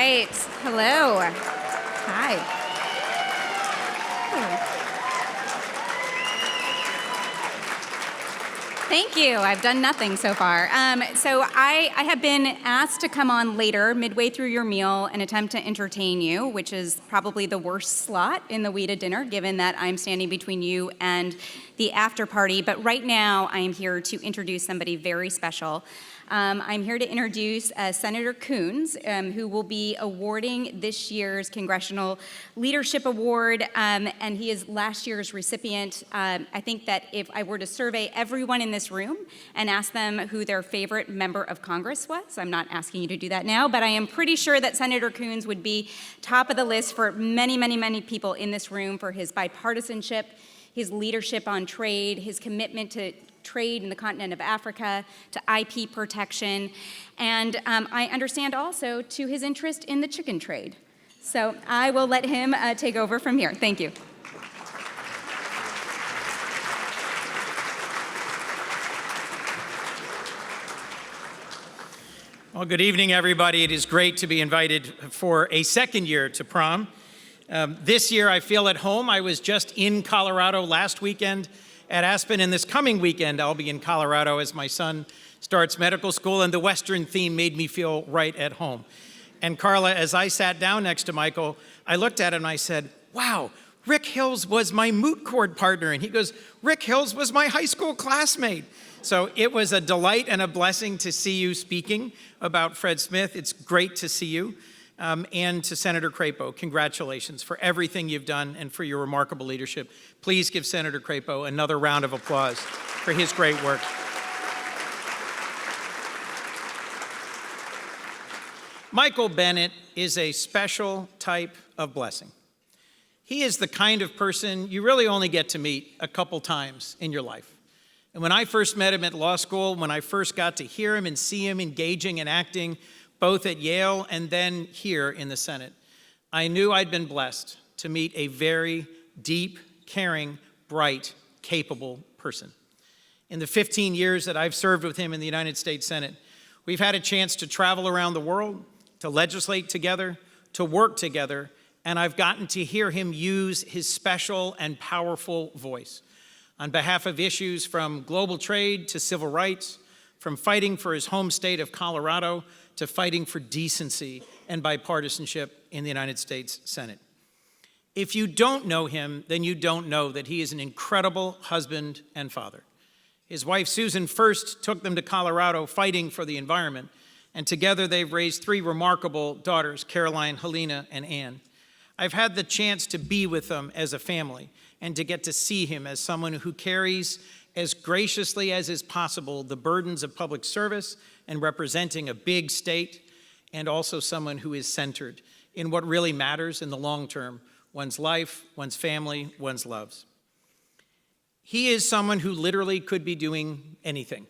right. Hello. Hi. Thank you. I've done nothing so far. So I have been asked to come on later, midway through your meal, and attempt to entertain you, which is probably the worst slot in the WITA dinner, given that I'm standing between you and the after party. But right now, I am here to introduce somebody very special. I'm here to introduce Senator Coons, who will be awarding this year's Congressional Leadership Award, and he is last year's recipient. I think that if I were to survey everyone in this room and ask them who their favorite member of Congress was, I'm not asking you to do that now, but I am pretty sure that Senator Coons would be top of the list for many, many, many people in this room for his bipartisanship, his leadership on trade, his commitment to trade in the continent of Africa, to IP protection, and I understand also to his interest in the chicken trade. So I will let him take over from here. Thank you. Well, good evening, everybody. It is great to be invited for a second year to prom. This year I feel at home. I was just in Colorado last weekend at Aspen, and this coming weekend I'll be in Colorado as my son starts medical school, and the Western theme made me feel right at home. And Carla, as I sat down next to Michael, I looked at him and I said, wow, Rick Hills was my moot court partner. And he goes, Rick Hills was my high school classmate. So it was a delight and a blessing to see you speaking about Fred Smith. It's great to see you. And to Senator Crapo, congratulations for everything you've done and for your remarkable leadership. Please give Senator Crapo another round of applause for his great work. Michael Bennet is a special type of blessing. He is the kind of person you really only get to meet a couple times in your life. And when I first met him at law school, when I first got to hear him and see him engaging and acting both at Yale and then here in the Senate, I knew I'd been blessed to meet a very deep, caring, bright, capable person. In the 15 years that I've served with him in the United States Senate, we've had a chance to travel around the world, to legislate together, to work together, and I've gotten to hear him use his special and powerful voice on behalf of issues from global trade to civil rights, from fighting for his home state of Colorado to fighting for decency and bipartisanship in the United States Senate. If you don't know him, then you don't know that he is an incredible husband and father. His wife, Susan, first took them to Colorado fighting for the environment, and together they've raised three remarkable daughters, Caroline, Helena, and Anne. I've had the chance to be with them as a family and to get to see him as someone who carries as graciously as is possible the burdens of public service and representing a big state, and also someone who is centered in what really matters in the long term, one's life, one's family, one's loves. He is someone who literally could be doing anything.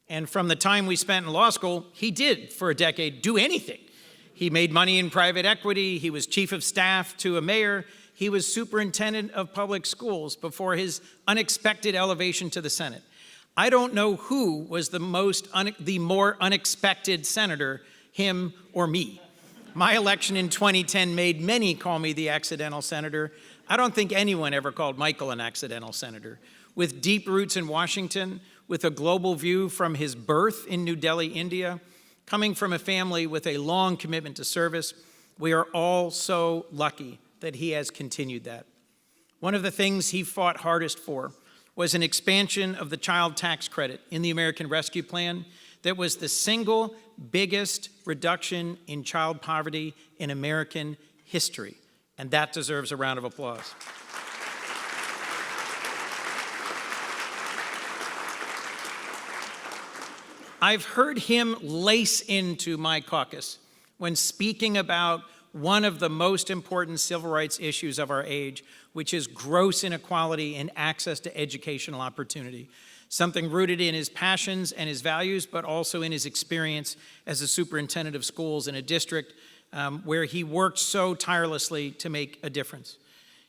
And from the time we spent in law school, he did, for a decade, do anything. He made money in private equity, he was chief of staff to a mayor, he was superintendent of public schools before his unexpected elevation to the Senate. I don't know who was the more unexpected senator, him or me. My election in 2010 made many call me the accidental senator. I don't think anyone ever called Michael an accidental senator. With deep roots in Washington, with a global view from his birth in New Delhi, India, coming from a family with a long commitment to service, we are all so lucky that he has continued that. One of the things he fought hardest for was an expansion of the child tax credit in the American Rescue Plan that was the single biggest reduction in child poverty in American history, and that deserves a round of applause. I've heard him lace into my caucus when speaking about one of the most important civil rights issues of our age, which is gross inequality in access to educational opportunity. Something rooted in his passions and his values, but also in his experience as a superintendent of schools in a district where he worked so tirelessly to make a difference.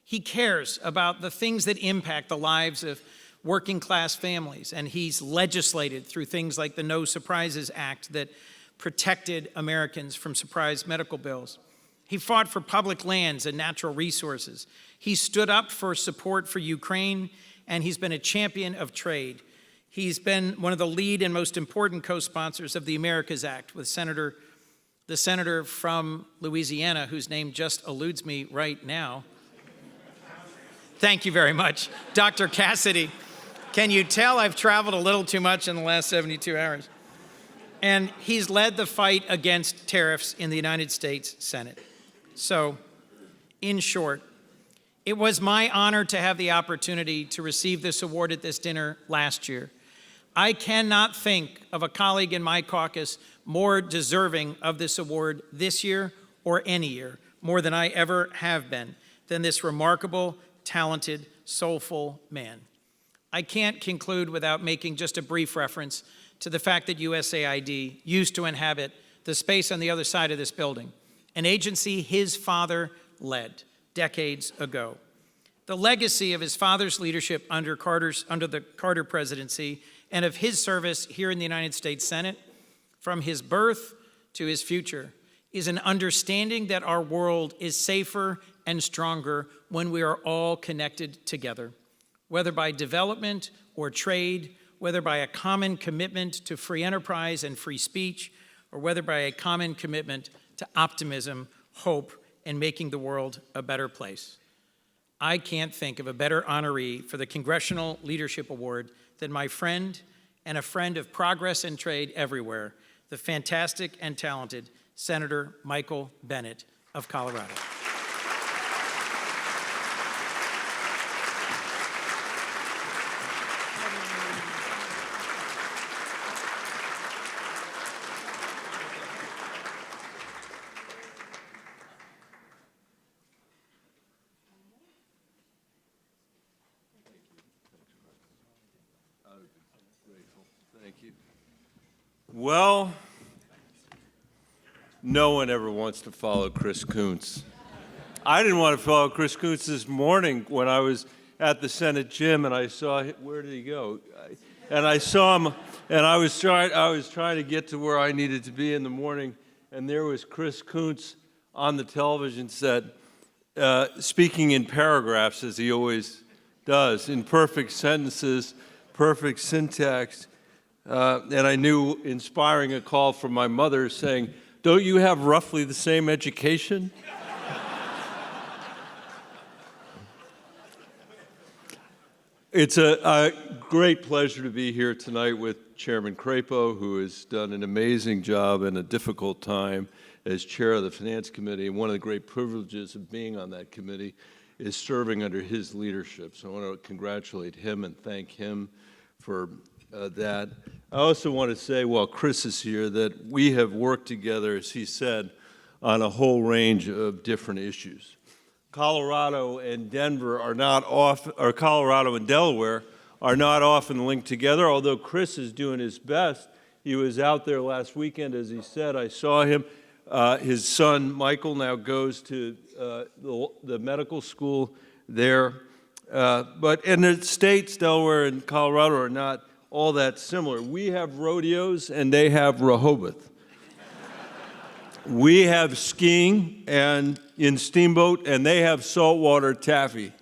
He cares about the things that impact the lives of working class families, and he's legislated through things like the No Surprises Act that protected Americans from surprise medical bills. He fought for public lands and natural resources. He stood up for support for Ukraine, and he's been a champion of trade. He's been one of the lead and most important co-sponsors of the Americas Act with the senator from Louisiana, whose name just eludes me right now. Thank you very much, Dr. Cassidy. Can you tell I've traveled a little too much in the last 72 hours? And he's led the fight against tariffs in the United States Senate. So, in short, it was my honor to have the opportunity to receive this award at this dinner last year. I cannot think of a colleague in my caucus more deserving of this award this year or any year, more than I ever have been, than this remarkable, talented, soulful man. I can't conclude without making just a brief reference to the fact that USAID used to inhabit the space on the other side of this building, an agency his father led decades ago. The legacy of his father's leadership under the Carter presidency and of his service here in the United States Senate, from his birth to his future, is an understanding that our world is safer and stronger when we are all connected together, whether by development or trade, whether by a common commitment to free enterprise and free speech, or whether by a common commitment to optimism, hope, and making the world a better place. I can't think of a better honoree for the Congressional Leadership Award than my friend and a friend of progress and trade everywhere, the fantastic and talented Senator Michael Bennet of Colorado. Thank you. Well, no one ever wants to follow Chris Coons. I didn't want to follow Chris Coons this morning when I was at the Senate gym and I saw, where did he go? And I saw him, and I was trying to get to where I needed to be in the morning, and there was Chris Coons on the television set, speaking in paragraphs, as he always does, in perfect sentences, perfect syntax. And I knew, inspiring a call from my mother saying, "Don't you have roughly the same education?" It's a great pleasure to be here tonight with Chairman Crapo, who has done an amazing job in a difficult time as chair of the Finance Committee. And one of the great privileges of being on that committee is serving under his leadership. So I want to congratulate him and thank him for that. I also want to say, while Chris is here, that we have worked together, as he said, on a whole range of different issues. Colorado and Denver are not often, or Colorado and Delaware are not often linked together, although Chris is doing his best. He was out there last weekend, as he said. I saw him. His son, Michael, now goes to the medical school there. But in the states, Delaware and Colorado are not all that similar. We have rodeos and they have Rehoboth. We have skiing and in Steamboat and they have saltwater taffy.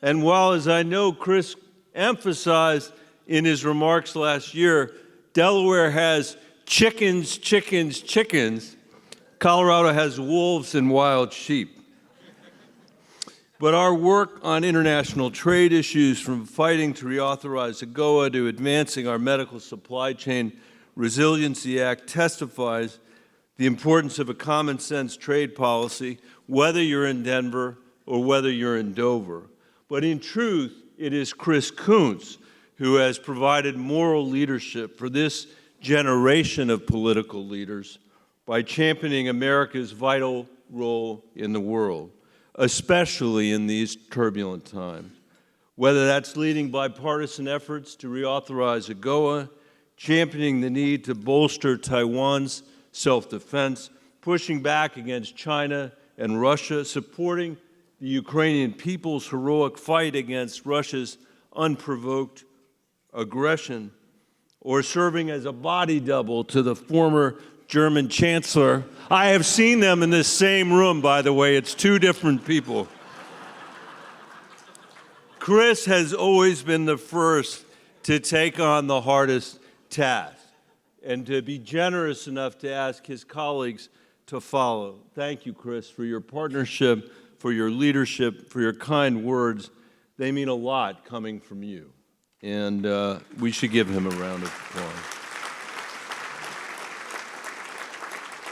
And while, as I know Chris emphasized in his remarks last year, Delaware has chickens, chickens, chickens, Colorado has wolves and wild sheep. But our work on international trade issues, from fighting to reauthorize AGOA to advancing our medical supply chain resiliency act, testifies the importance of a common sense trade policy, whether you're in Denver or whether you're in Dover. But in truth, it is Chris Coons who has provided moral leadership for this generation of political leaders by championing America's vital role in the world, especially in these turbulent times. Whether that's leading bipartisan efforts to reauthorize AGOA, championing the need to bolster Taiwan's self-defense, pushing back against China and Russia, supporting the Ukrainian people's heroic fight against Russia's unprovoked aggression, or serving as a body double to the former German Chancellor. I have seen them in this same room, by the way. It's two different people. Chris has always been the first to take on the hardest task and to be generous enough to ask his colleagues to follow. Thank you, Chris, for your partnership, for your leadership, for your kind words. They mean a lot coming from you, and we should give him a round of applause.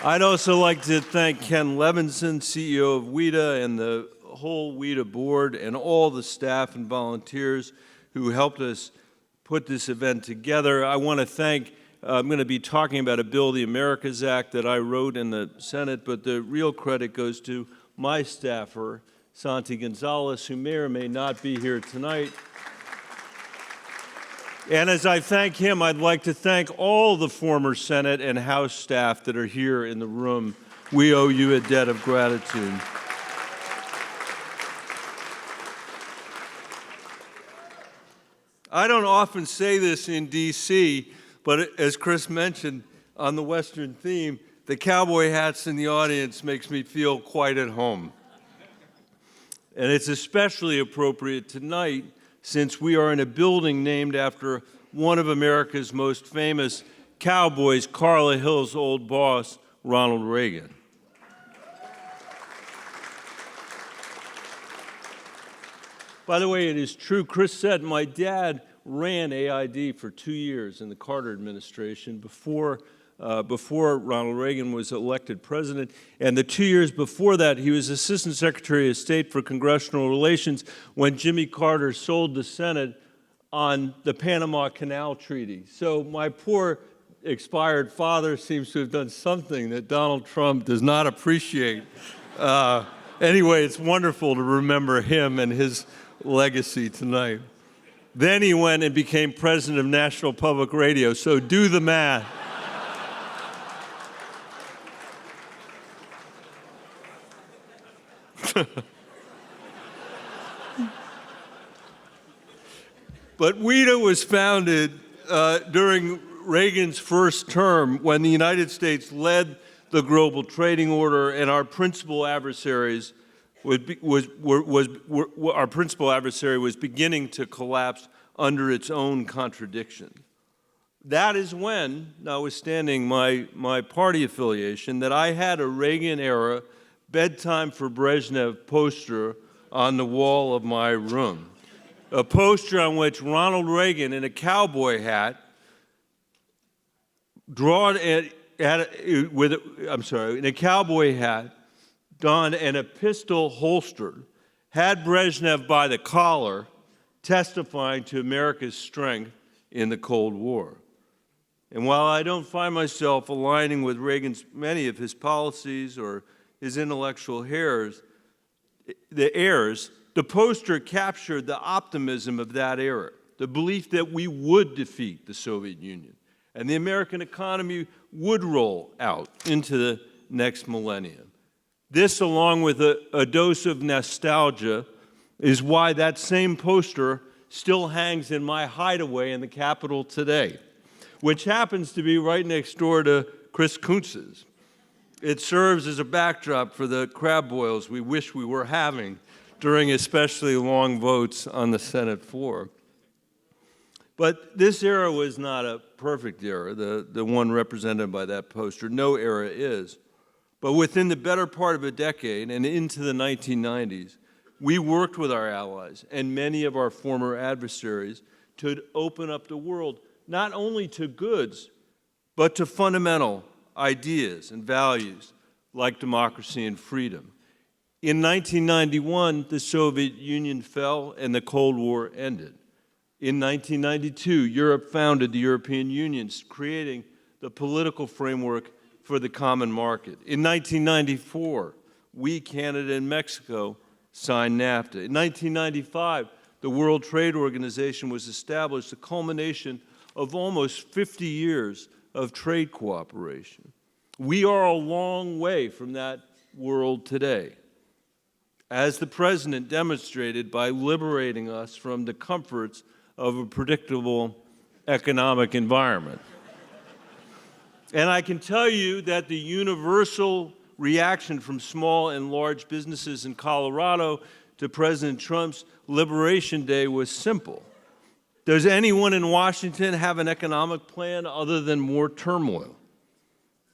I'd also like to thank Ken Levinson, CEO of WITA, and the whole WITA board, and all the staff and volunteers who helped us put this event together. I want to thank, I'm going to be talking about a bill, the Americas Act, that I wrote in the Senate, but the real credit goes to my staffer, Santi Gonzalez, who may or may not be here tonight. And as I thank him, I'd like to thank all the former Senate and House staff that are here in the room. We owe you a debt of gratitude. I don't often say this in D.C., but as Chris mentioned on the Western theme, the cowboy hats in the audience makes me feel quite at home. And it's especially appropriate tonight since we are in a building named after one of America's most famous cowboys, Carla Hills' old boss, Ronald Reagan. By the way, it is true, Chris said, my dad ran AID for 2 years in the Carter administration before Ronald Reagan was elected president. And the 2 years before that, he was Assistant Secretary of State for Congressional Relations when Jimmy Carter sold the Senate on the Panama Canal Treaty. So my poor expired father seems to have done something that Donald Trump does not appreciate. Anyway, it's wonderful to remember him and his legacy tonight. Then he went and became president of National Public Radio, so do the math. But WITA was founded during Reagan's first term when the United States led the global trading order, and our principal adversary was beginning to collapse under its own contradiction. That is when, notwithstanding my party affiliation, that I had a Reagan-era bedtime for Brezhnev poster on the wall of my room. A poster on which Ronald Reagan, in a cowboy hat, in a cowboy hat, donned and a pistol holstered, had Brezhnev by the collar, testifying to America's strength in the Cold War. And while I don't find myself aligning with Reagan's many of his policies or his intellectual errors, the poster captured the optimism of that era, the belief that we would defeat the Soviet Union and the American economy would roll out into the next millennium. This, along with a dose of nostalgia, is why that same poster still hangs in my hideaway in the Capitol today, which happens to be right next door to Chris Coons's. It serves as a backdrop for the crab boils we wish we were having during especially long votes on the Senate floor. But this era was not a perfect era, the one represented by that poster. No era is. But within the better part of a decade and into the 1990s, we worked with our allies and many of our former adversaries to open up the world, not only to goods, but to fundamental ideas and values like democracy and freedom. In 1991, the Soviet Union fell and the Cold War ended. In 1992, Europe founded the European Union, creating the political framework for the common market. In 1994, we, Canada, and Mexico signed NAFTA. In 1995, the World Trade Organization was established, the culmination of almost 50 years of trade cooperation. We are a long way from that world today, as the President demonstrated by liberating us from the comforts of a predictable economic environment. And I can tell you that the universal reaction from small and large businesses in Colorado to President Trump's Liberation Day was simple. Does anyone in Washington have an economic plan other than more turmoil?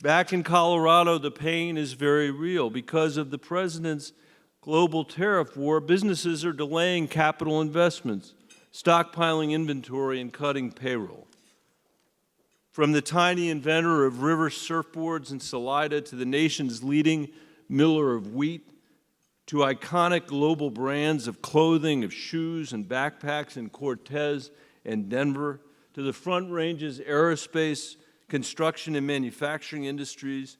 Back in Colorado, the pain is very real. Because of the president's global tariff war, businesses are delaying capital investments, stockpiling inventory, and cutting payroll. From the tiny inventor of river surfboards in Salida to the nation's leading miller of wheat, to iconic global brands of clothing, of shoes and backpacks in Cortez and Denver, to the Front Range's aerospace, construction, and manufacturing industries,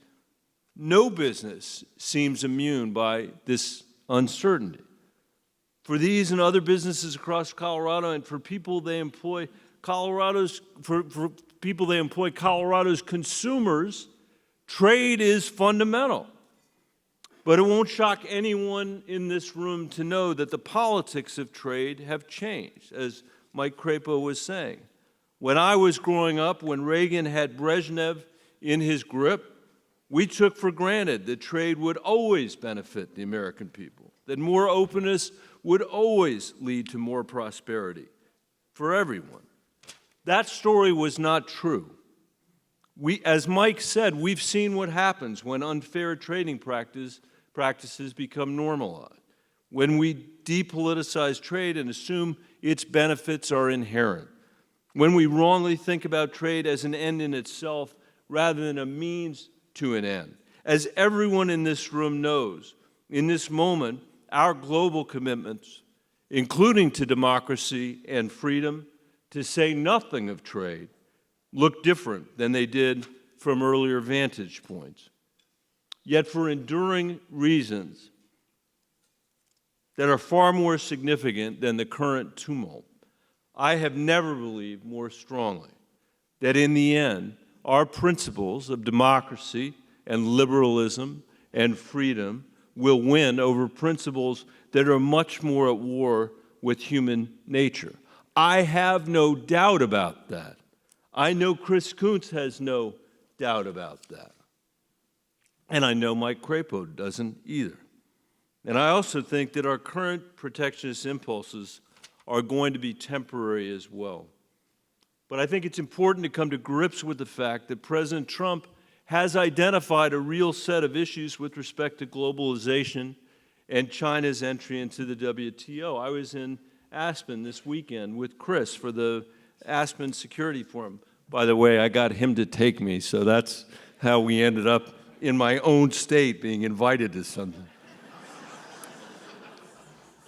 no business seems immune by this uncertainty. For these and other businesses across Colorado, and for people they employ, Colorado's consumers, trade is fundamental. But it won't shock anyone in this room to know that the politics of trade have changed, as Mike Crapo was saying. When I was growing up, when Reagan had Brezhnev in his grip, we took for granted that trade would always benefit the American people, that more openness would always lead to more prosperity for everyone. That story was not true. As Mike said, we've seen what happens when unfair trading practices become normalized, when we depoliticize trade and assume its benefits are inherent, when we wrongly think about trade as an end in itself rather than a means to an end. As everyone in this room knows, in this moment, our global commitments, including to democracy and freedom, to say nothing of trade, look different than they did from earlier vantage points. Yet for enduring reasons that are far more significant than the current tumult, I have never believed more strongly that in the end, our principles of democracy and liberalism and freedom will win over principles that are much more at war with human nature. I have no doubt about that. I know Chris Coons has no doubt about that. And I know Mike Crapo doesn't either. And I also think that our current protectionist impulses are going to be temporary as well. But I think it's important to come to grips with the fact that President Trump has identified a real set of issues with respect to globalization and China's entry into the WTO. I was in Aspen this weekend with Chris for the Aspen Security Forum. By the way, I got him to take me, so that's how we ended up in my own state being invited to something.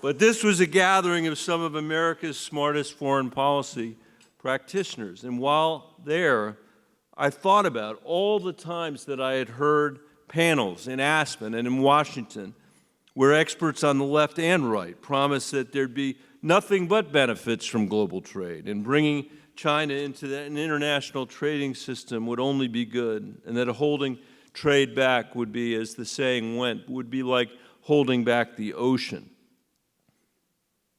But this was a gathering of some of America's smartest foreign policy practitioners. And while there, I thought about all the times that I had heard panels in Aspen and in Washington where experts on the left and right promised that there'd be nothing but benefits from global trade, and bringing China into an international trading system would only be good, and that holding trade back would be, as the saying went, would be like holding back the ocean.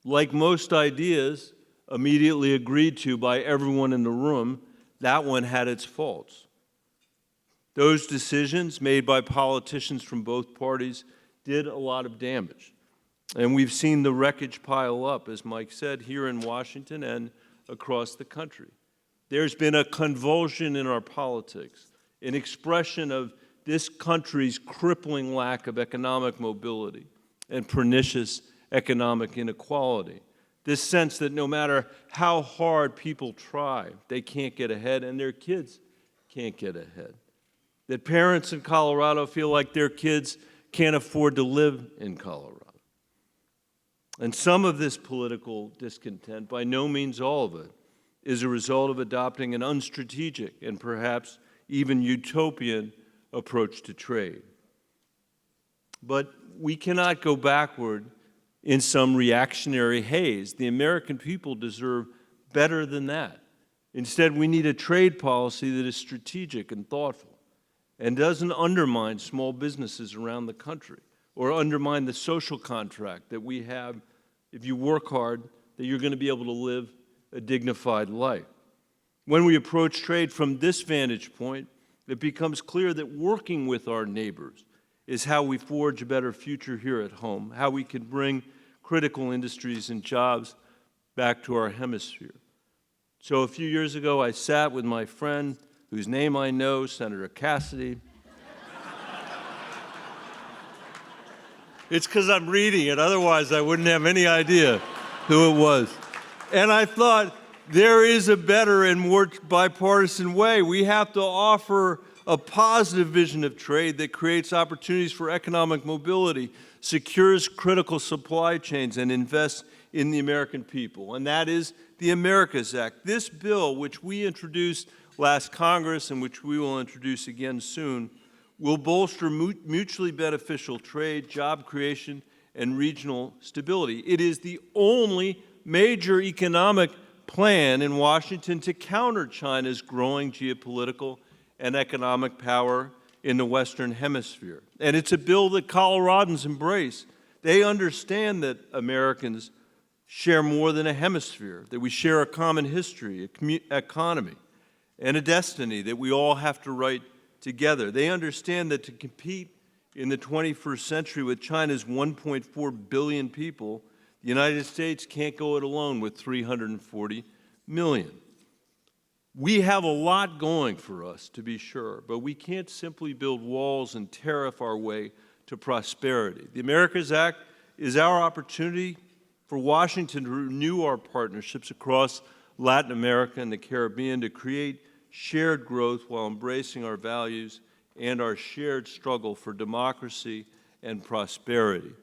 Like most ideas immediately agreed to by everyone in the room, that one had its faults. Those decisions made by politicians from both parties did a lot of damage. And we've seen the wreckage pile up, as Mike said, here in Washington and across the country. There's been a convulsion in our politics, an expression of this country's crippling lack of economic mobility and pernicious economic inequality. This sense that no matter how hard people try, they can't get ahead, and their kids can't get ahead. That parents in Colorado feel like their kids can't afford to live in Colorado. And some of this political discontent, by no means all of it, is a result of adopting an unstrategic and perhaps even utopian approach to trade. But we cannot go backward in some reactionary haze. The American people deserve better than that. Instead, we need a trade policy that is strategic and thoughtful and doesn't undermine small businesses around the country or undermine the social contract that we have. If you work hard, that you're going to be able to live a dignified life. When we approach trade from this vantage point, it becomes clear that working with our neighbors is how we forge a better future here at home, how we can bring critical industries and jobs back to our hemisphere. So a few years ago, I sat with my friend, whose name I know, Senator Cassidy. It's because I'm reading it, otherwise I wouldn't have any idea who it was. And I thought, there is a better and more bipartisan way. We have to offer a positive vision of trade that creates opportunities for economic mobility, secures critical supply chains, and invests in the American people. And that is the Americas Act. This bill, which we introduced last Congress and which we will introduce again soon, will bolster mutually beneficial trade, job creation, and regional stability. It is the only major economic plan in Washington to counter China's growing geopolitical and economic power in the Western Hemisphere. And it's a bill that Coloradans embrace. They understand that Americans share more than a hemisphere, that we share a common history, economy, and a destiny that we all have to write together. They understand that to compete in the 21st century with China's 1.4 billion people, the United States can't go it alone with 340 million. We have a lot going for us, to be sure, but we can't simply build walls and tariff our way to prosperity. The Americas Act is our opportunity for Washington to renew our partnerships across Latin America and the Caribbean to create shared growth while embracing our values and our shared struggle for democracy and prosperity.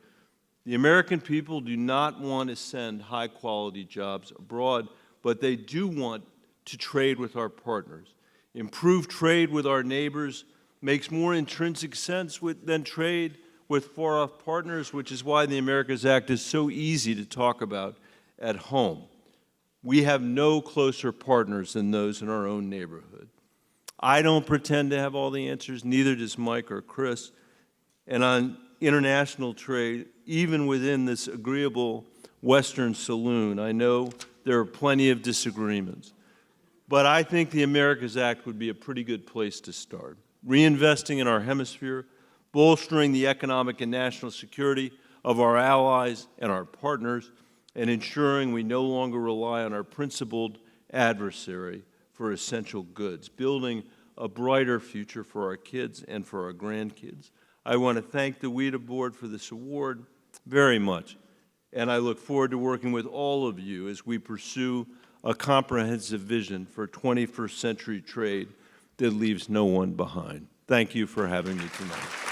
The American people do not want to send high-quality jobs abroad, but they do want to trade with our partners. Improved trade with our neighbors makes more intrinsic sense than trade with far-off partners, which is why the Americas Act is so easy to talk about at home. We have no closer partners than those in our own neighborhood. I don't pretend to have all the answers, neither does Mike or Chris. And on international trade, even within this agreeable Western saloon, I know there are plenty of disagreements. But I think the Americas Act would be a pretty good place to start. Reinvesting in our hemisphere, bolstering the economic and national security of our allies and our partners, and ensuring we no longer rely on our principled adversary for essential goods, building a brighter future for our kids and for our grandkids. I want to thank the WITA board for this award very much, and I look forward to working with all of you as we pursue a comprehensive vision for 21st century trade that leaves no one behind. Thank you for having me tonight.